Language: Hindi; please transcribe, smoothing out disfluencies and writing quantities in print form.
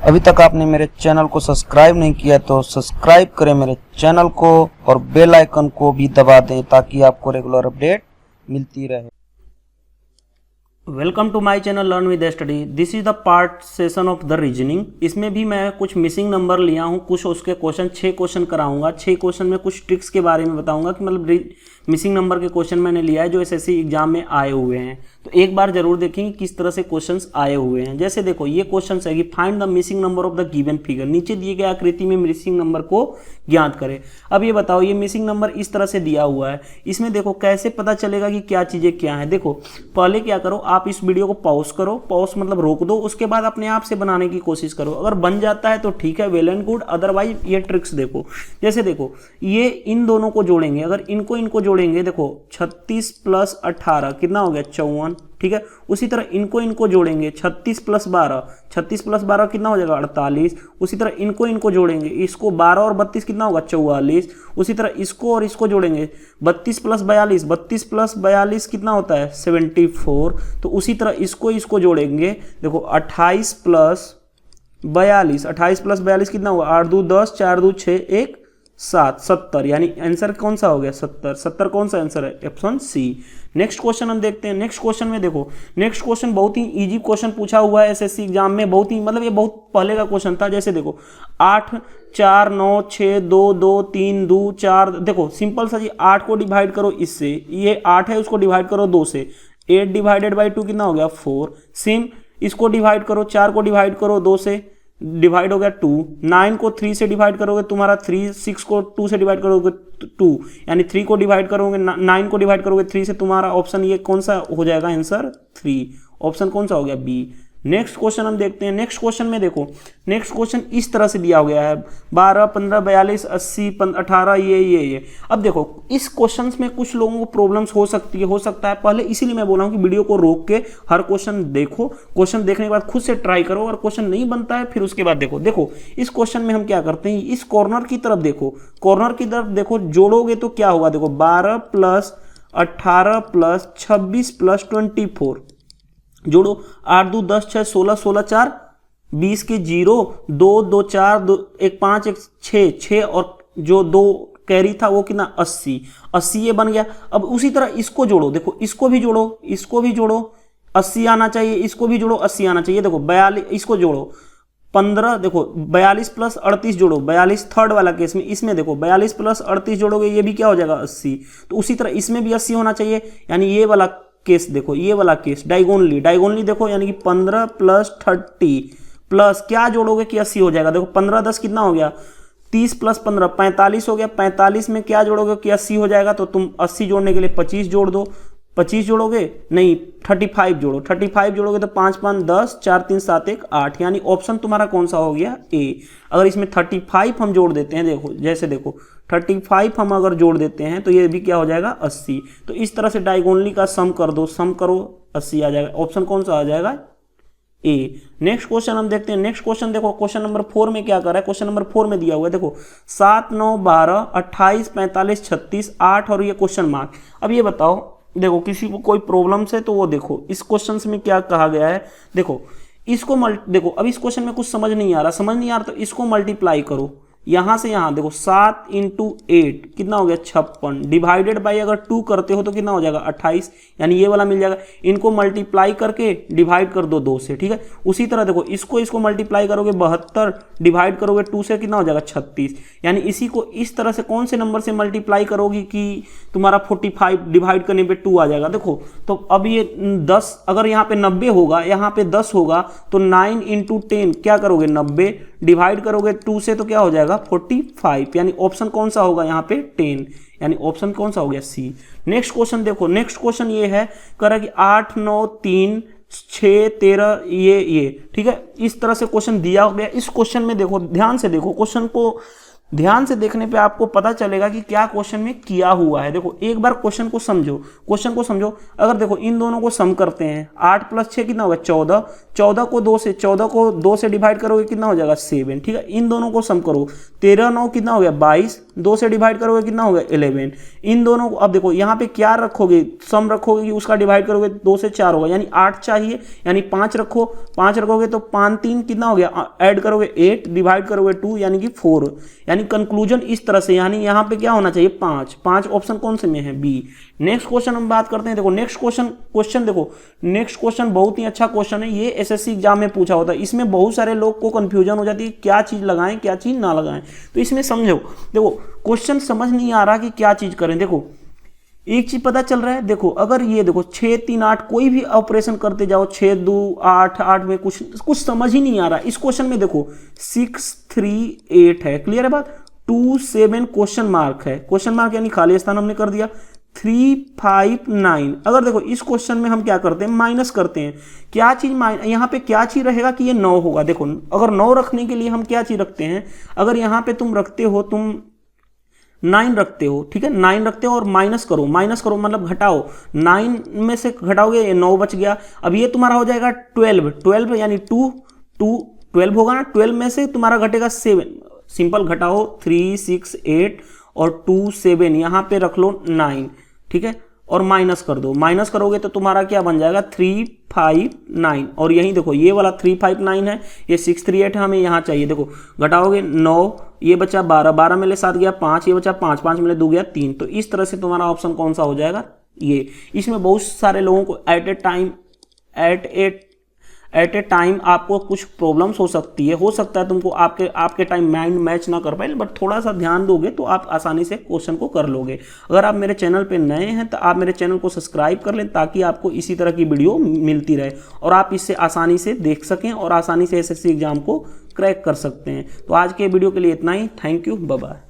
अभी तक आपने मेरे चैनल को सब्सक्राइब नहीं किया तो सब्सक्राइब करें मेरे चैनल को और बेल आइकन को भी दबा दें ताकि आपको रेगुलर अपडेट मिलती रहे। Welcome to my channel learn with study. This is the part session of the reasoning. इसमें भी मैं कुछ मिसिंग नंबर लिया हूँ, कुछ उसके क्वेश्चन 6 क्वेश्चन कराऊंगा। 6 क्वेश्चन में कुछ ट्रिक्स के बारे में बताऊंगा कि मतलब मिसिंग नंबर के क्वेश्चन मैंने लिया है जो एसएससी एग्जाम में आए हुए हैं। तो एक बार जरूर देखेंगे किस तरह से क्वेश्चंस आए हुए हैं। जैसे देखो ये क्वेश्चन है कि find the missing number of the given figure. नीचे दिए गए आकृति में मिसिंग नंबर को ज्ञात करें। अब ये बताओ ये मिसिंग नंबर इस तरह से दिया हुआ है, इसमें देखो कैसे पता चलेगा कि क्या चीजें क्या है। देखो पहले क्या करो, आप इस वीडियो को पॉज करो, पॉज मतलब रोक दो, उसके बाद अपने आप से बनाने की कोशिश करो। अगर बन जाता है तो ठीक है, वेल एंड गुड, अदरवाइज ये ट्रिक्स देखो। जैसे देखो ये इन दोनों को जोड़ेंगे, अगर इनको जोड़ेंगे, देखो 36 + 18 कितना हो गया 54, ठीक है। उसी तरह इनको जोड़ेंगे 36 + 12, 36 + 12 कितना हो जाएगा 48। उसी तरह इनको जोड़ेंगे, इसको 12 और 32 कितना होगा 44। उसी तरह इसको और इसको जोड़ेंगे 32 + 42, 32 + 42 कितना होता है 74। तो उसी तरह इसको जोड़ेंगे, देखो 28 + 42, 28 + 42 कितना होगा 8 2 10, 4 2 6 1 7, 70। यानी आंसर कौन सा हो गया 70। 70 कौन सा आंसर है, ऑप्शन सी। नेक्स्ट क्वेश्चन हम देखते हैं। नेक्स्ट क्वेश्चन में देखो, नेक्स्ट क्वेश्चन बहुत ही इजी क्वेश्चन पूछा हुआ है एसएससी एग्जाम में, बहुत ही मतलब ये बहुत पहले का क्वेश्चन था। जैसे देखो 8 4 9 6 2 2 3 2 4, देखो सिंपल सा जी, 8 को डिवाइड करो इससे, ये 8 है उसको डिवाइड करो 2 से, 8 / 2 कितना हो गया 4। सेम इसको डिवाइड करो, 4 को डिवाइड करो 2 से, डिवाइड हो गया 2। 9 को 3 से डिवाइड करोगे तुम्हारा 3, 6 को 2 से डिवाइड करोगे 2, यानी 3 को डिवाइड करोगे 9 को डिवाइड करोगे 3 से, तुम्हारा ऑप्शन ये कौन सा हो जाएगा आंसर 3। ऑप्शन कौन सा हो गया बी। नेक्स्ट क्वेश्चन हम देखते हैं। नेक्स्ट क्वेश्चन में देखो, नेक्स्ट क्वेश्चन इस तरह से दिया गया है 12 15 42 80 18 ये। अब देखो इस क्वेश्चन में कुछ लोगों को प्रॉब्लम्स हो सकती है, हो सकता है पहले, इसीलिए मैं बोला हूं कि वीडियो को रोक के हर क्वेश्चन देखो, क्वेश्चन देखने के बाद खुद से ट्राई करो, और क्वेश्चन नहीं बनता है फिर उसके बाद देखो। देखो इस क्वेश्चन में हम क्या करते हैं, इस कॉर्नर की तरफ देखो, कॉर्नर की तरफ देखो, जोड़ोगे तो क्या होगा, देखो 12 + 18 + 26 + 24, जोड़ो 8 2 10 6 16 16 4 20 के 0 2 2 4 2 1 5 1 6 6, और जो 2 कैरी था वो कितना 80 ये बन गया। अब उसी तरह इसको जोड़ो, देखो इसको भी जोड़ो 80 आना चाहिए, इसको भी जोड़ो 80 आना चाहिए। देखो 42, इसको जोड़ो 15, देखो 42 + 38 जोड़ो, 42 थर्ड वाला केस में, इसमें देखो 42 + 38 जोड़ोगे ये भी क्या हो जाएगा 80। तो उसी तरह इसमें भी 80 होना चाहिए, यानी ये वाला केस देखो, ये वाला केस डायगोनली देखो, यानी कि 15 + 30 प्लस क्या जोड़ोगे कि 80 हो जाएगा। देखो 15 10 कितना हो गया 30 + 15 45 हो गया। 45 में क्या जोड़ोगे कि 80 हो जाएगा, तो तुम 80 जोड़ने के लिए 25 जोड़ दो। 25 जोड़ोगे नहीं 35 जोड़ो, 35 जोड़ोगे तो 5 5 10 4 3 7 1 8, यानी ऑप्शन तुम्हारा कौन सा हो गया ए। अगर इसमें 35 हम जोड़ देते हैं, देखो जैसे देखो 35 हम अगर जोड़ देते हैं तो ये भी क्या हो जाएगा 80। तो इस तरह से डायगोनली का सम कर दो, सम करो 80 आ जाएगा। ऑप्शन कौन सा आ जाएगा ए। नेक्स्ट क्वेश्चन हम देखते हैं। नेक्स्ट क्वेश्चन देखो, क्वेश्चन नंबर 4 में क्या कर रहा है, क्वेश्चन नंबर 4 में दिया हुआ है, देखो 7 9 12 28 45 36 8 और ये क्वेश्चन मार्क। अब ये बताओ, देखो किसी को कोई प्रॉब्लम्स है तो वो देखो इस क्वेश्चन में क्या कहा गया है। देखो इसको देखो अब इस क्वेश्चन में कुछ समझ नहीं आ रहा तो इसको मल्टीप्लाई करो, यहां से यहां देखो 7 × 8 कितना हो गया 56, डिवाइडेड बाय अगर 2 करते हो तो कितना हो जाएगा 28, यानी ये वाला मिल जाएगा। इनको मल्टीप्लाई करके डिवाइड कर दो 2 से, ठीक है। उसी तरह देखो इसको मल्टीप्लाई करोगे 72, डिवाइड करोगे 2 से कितना हो जाएगा 36, यानी इसी को इस तरह से कौन से नंबर से मल्टीप्लाई करोगी कि तुम्हारा 45 डिवाइड करने पे 2 आ जाएगा। देखो तो अब ये 10 अगर यहाँ पे 90 होगा, यहाँ पे 10 होगा, तो 9 × 10 क्या करोगे 90, डिवाइड करोगे 2 से तो क्या हो जाएगा 45, यानी ऑप्शन कौन सा होगा यहाँ पे 10, यानी ऑप्शन कौन सा हो गया सी। नेक्स्ट क्वेश्चन देखो, नेक्स्ट क्वेश्चन ये है कह रहा कि 8 9 3 6 13 ये ठीक है। इस तरह से क्वेश्चन दिया गया। इस क्वेश्चन में देखो ध्यान से देखो, क्वेश्चन को ध्यान से देखने पे आपको पता चलेगा कि क्या क्वेश्चन में किया हुआ है। देखो एक बार क्वेश्चन को समझो, अगर देखो इन दोनों को सम करते हैं 8 + 6 कितना होगा 14, 14 को 2 से डिवाइड करोगे कितना हो जाएगा 7, ठीक है। इन दोनों को सम करो 13 9 कितना हो गया 22, 2 से डिवाइड करोगे कितना हो गया 11। इन दोनों को अब देखो यहाँ पे क्या रखोगे, सम रखोगे कि उसका डिवाइड करोगे 2 से 4 होगा, यानी 8 चाहिए, यानी 5 रखो, 5 रखोगे तो 5 3 कितना हो गया, ऐड करोगे 8, डिवाइड करोगे 2 यानी कि 4। यानी कंक्लूजन इस तरह से, यानी यहाँ पे क्या होना चाहिए 5। 5 ऑप्शन कौन से में है, बी। नेक्स्ट क्वेश्चन हम बात करते हैं। देखो नेक्स्ट क्वेश्चन देखो, नेक्स्ट क्वेश्चन बहुत ही अच्छा क्वेश्चन है, ये एसएससी एग्जाम में पूछा होता है। इसमें बहुत सारे लोग को कंफ्यूजन हो जाती है क्या चीज लगाएं क्या चीज ना लगाएं, तो इसमें समझो। देखो क्वेश्चन समझ नहीं आ रहा कि क्या चीज करें। देखो एक चीज पता चल रहा है, देखो अगर ये देखो 6 3 8 कोई भी ऑपरेशन करते जाओ, 6 2 8 8 में कुछ समझ ही नहीं आ रहा। इस क्वेश्चन में देखो 6 3 8 है, क्लियर है बात। 2 7 क्वेश्चन मार्क है, क्वेश्चन मार्क यानी खाली स्थान हमने कर दिया। 3 5 9, अगर देखो इस क्वेश्चन में हम क्या करते हैं, माइनस करते हैं। क्या चीज यहाँ पे क्या चीज रहेगा कि ये 9 होगा। देखो अगर 9 रखने के लिए हम क्या चीज रखते हैं, अगर यहाँ पे तुम रखते हो, तुम 9 रखते हो, ठीक है 9 रखते हो और माइनस करो मतलब घटाओ, 9 में से घटाओगे ये 9 बच गया। अब ये तुम्हारा हो जाएगा 12 यानी 2 12 होगा ना, 12 में से तुम्हारा घटेगा 7, सिंपल घटाओ 3 6 8 और 2 7, यहाँ पे रख लो 9, ठीक है, और माइनस कर दो। माइनस करोगे तो तुम्हारा क्या बन जाएगा 3 5 9, और यही देखो ये वाला 3 5 9 है, ये 6 3 8 हमें यहाँ चाहिए। देखो घटाओगे 9, ये बचा 12, 12 में ले 7 गया 5, ये बचा 5, 5 में ले 2 गया 3। तो इस तरह से तुम्हारा ऑप्शन कौन सा हो जाएगा, ये। इसमें बहुत सारे लोगों को एट ए टाइम आपको कुछ प्रॉब्लम्स हो सकती है, हो सकता है तुमको आपके टाइम माइंड मैच ना कर पाए, बट थोड़ा सा ध्यान दोगे तो आप आसानी से क्वेश्चन को कर लोगे। अगर आप मेरे चैनल पे नए हैं तो आप मेरे चैनल को सब्सक्राइब कर लें, ताकि आपको इसी तरह की वीडियो मिलती रहे और आप इससे आसानी से देख सकें और आसानी से एसएससी एग्जाम को क्रैक कर सकते हैं। तो आज के वीडियो के लिए इतना ही, थैंक यू, बाय बाय।